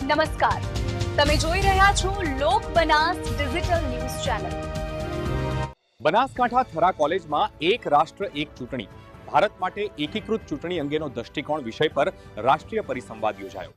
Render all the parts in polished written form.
નમસ્કાર, તમે જોઈ રહ્યા છો Lok Banas digital news channel. Banaskantha Thara કોલેજમાં એક રાષ્ટ્ર એક ચૂંટણી ભારત માટે એકીકૃત ચૂંટણી અંગેનો દૃષ્ટિકોણ વિષય પર રાષ્ટ્રીય પરિસંવાદ યોજાયો।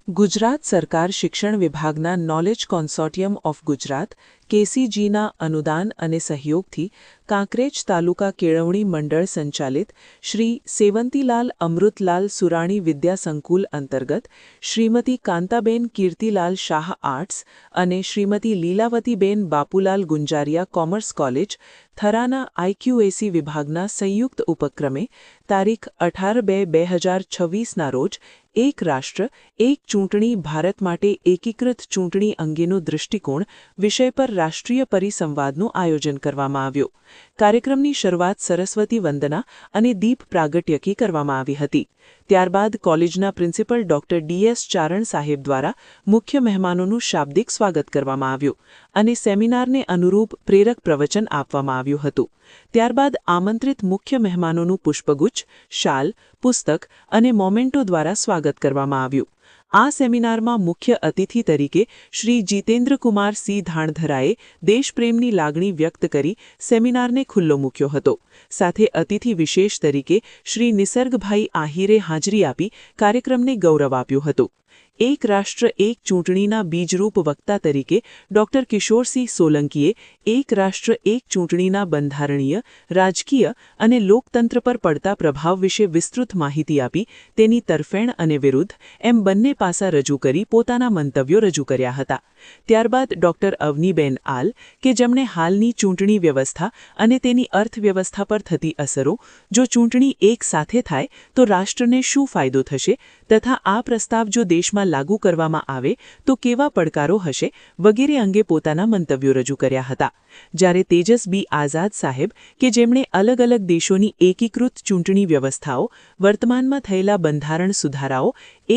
ગુજરાત સરકાર શિક્ષણ વિભાગના નોલેજ કોન્સોર્ટિયમ ઓફ ગુજરાત કેસીજીના અનુદાન અને સહયોગથી કાંકરેજ તાલુકા કેળવણી મંડળ સંચાલિત શ્રી સેવંતીલાલ અમૃતલાલ સુરાણી વિદ્યા સંકુલ અંતર્ગત શ્રીમતી કાંતાબેન કીર્તિલાલ શાહ આર્ટ્સ અને Shrimati લીલાવતીબેન Bapulal Gunjariya commerce college થરાના IQAC વિભાગના સંયુક્ત ઉપક્રમે તારીખ 18/2/2026ના રોજ એક રાષ્ટ્ર એક ચૂંટણી ભારત માટે એકીકૃત ચૂંટણી અંગેનો દૃષ્ટિકોણ વિષય પર રાષ્ટ્રીય પરિસંવાદનું આયોજન કરવામાં આવ્યું। કાર્યક્રમની શરૂઆત સરસ્વતી વંદના અને દીપ પ્રાગટ્યથી કરવામાં આવી હતી। ત્યારબાદ કોલેજના પ્રિન્સિપલ ડોક્ટર ડીએસ ચારણ સાહેબ દ્વારા મુખ્ય મહેમાનોનું શાબ્દિક સ્વાગત કરવામાં આવ્યું અને સેમિનારને અનુરૂપ પ્રેરક પ્રવચન આપવામાં આવ્યું હતું। ત્યારબાદ આમંત્રિત મુખ્ય મહેમાનોનું પુષ્પગુચ્છ, શાલ, પુસ્તક અને મોમેન્ટો દ્વારા સ્વાગત કરવામાં આવ્યું। આ સેમિનારમાં મુખ્ય અતિથિ તરીકે શ્રી જીતેન્દ્રકુમાર સિંહ ધાણધરાએ દેશપ્રેમની લાગણી વ્યક્ત કરી સેમિનારને ખુલ્લો મૂક્યો હતો। સાથે અતિથિ વિશેષ તરીકે શ્રી નિસર્ગભાઈ આહિરે હાજરી આપી કાર્યક્રમને ગૌરવ આપ્યું હતું। એક રાષ્ટ્ર એક ચૂંટણીના બીજરૂપ વક્તા તરીકે ડોક્ટર કિશોરસિંહ સોલંકીએ એક રાષ્ટ્ર એક ચૂંટણીના બંધારણીય, રાજકીય અને લોકતંત્ર પર પડતા પ્રભાવ વિશે વિસ્તૃત માહિતી આપી તેની તરફેણ અને વિરુદ્ધ એમ બંને પાસા રજૂ કરી પોતાના મંતવ્યો રજૂ કર્યા હતા। ત્યારબાદ ડોક્ટર અવનીબેન આલ કે જેમણે હાલની ચૂંટણી વ્યવસ્થા અને તેની અર્થવ્યવસ્થા પર થતી અસરો, જો ચૂંટણી એક સાથે થાય તો રાષ્ટ્રને શું ફાયદો થશે તથા આ પ્રસ્તાવ જો દેશમાં લાગુ કરવામાં આવે તો કેવા પડકારો હશે વગેરે અંગે પોતાના મંતવ્યો રજૂ કર્યા હતા। જ્યારે તેજસ બી આઝાદ સાહેબ કે જેમણે અલગ અલગ દેશોની એકીકૃત ચૂંટણી વ્યવસ્થાઓ, વર્તમાનમાં થયેલા બંધારણ સુધારાઓ,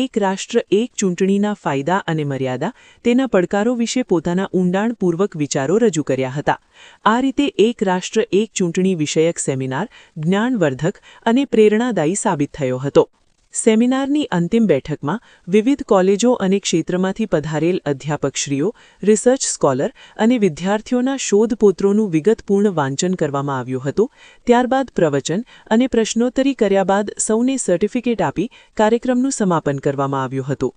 એક રાષ્ટ્ર એક ચૂંટણીના ફાયદા અને મર્યાદા, તેના પડકારો વિશે પોતાના ઊંડાણપૂર્વક વિચારો રજૂ કર્યા હતા। આ રીતે એક રાષ્ટ્ર એક ચૂંટણી વિષયક સેમિનાર જ્ઞાનવર્ધક અને પ્રેરણાદાયી સાબિત થયો હતો। સેમિનારની અંતિમ બેઠકમાં વિવિધ કોલેજો અને ક્ષેત્રમાંથી પધારેલ અધ્યાપકશ્રીઓ, રિસર્ચ સ્કોલર અને વિદ્યાર્થીઓના શોધપોત્રોનું વિગતપૂર્ણ વાંચન કરવામાં આવ્યું હતું। ત્યારબાદ પ્રવચન અને પ્રશ્નોત્તરી કર્યા બાદ સૌને સર્ટિફિકેટ આપી કાર્યક્રમનું સમાપન કરવામાં આવ્યું હતું।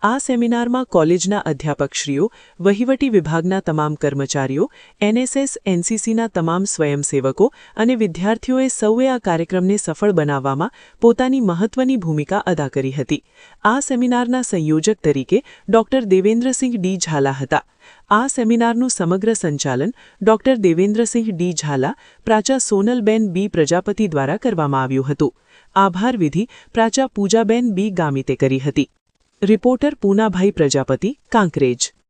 આ સેમિનારમાં કોલેજના અધ્યાપકશ્રીઓ, વહીવટી વિભાગના તમામ કર્મચારીઓ, એનએસએસ, એનસીસીના તમામ સ્વયંસેવકો અને વિદ્યાર્થીઓએ સૌએ આ કાર્યક્રમને સફળ બનાવવામાં પોતાની મહત્વની ભૂમિકા અદા કરી હતી। આ સેમિનારના સંયોજક તરીકે ડોક્ટર દેવેન્દ્રસિંહ ડી ઝાલા હતા। આ સેમિનારનું સમગ્ર સંચાલન ડોક્ટર દેવેન્દ્રસિંહ ડી ઝાલા, પ્રાચા સોનલબેન બી પ્રજાપતિ દ્વારા કરવામાં આવ્યું હતું। આભાર વિધિ પ્રાચા પૂજાબેન બી ગામિતે કરી હતી। રિપોર્ટર પૂનાભાઈ પ્રજાપતિ, કાંકરેજ।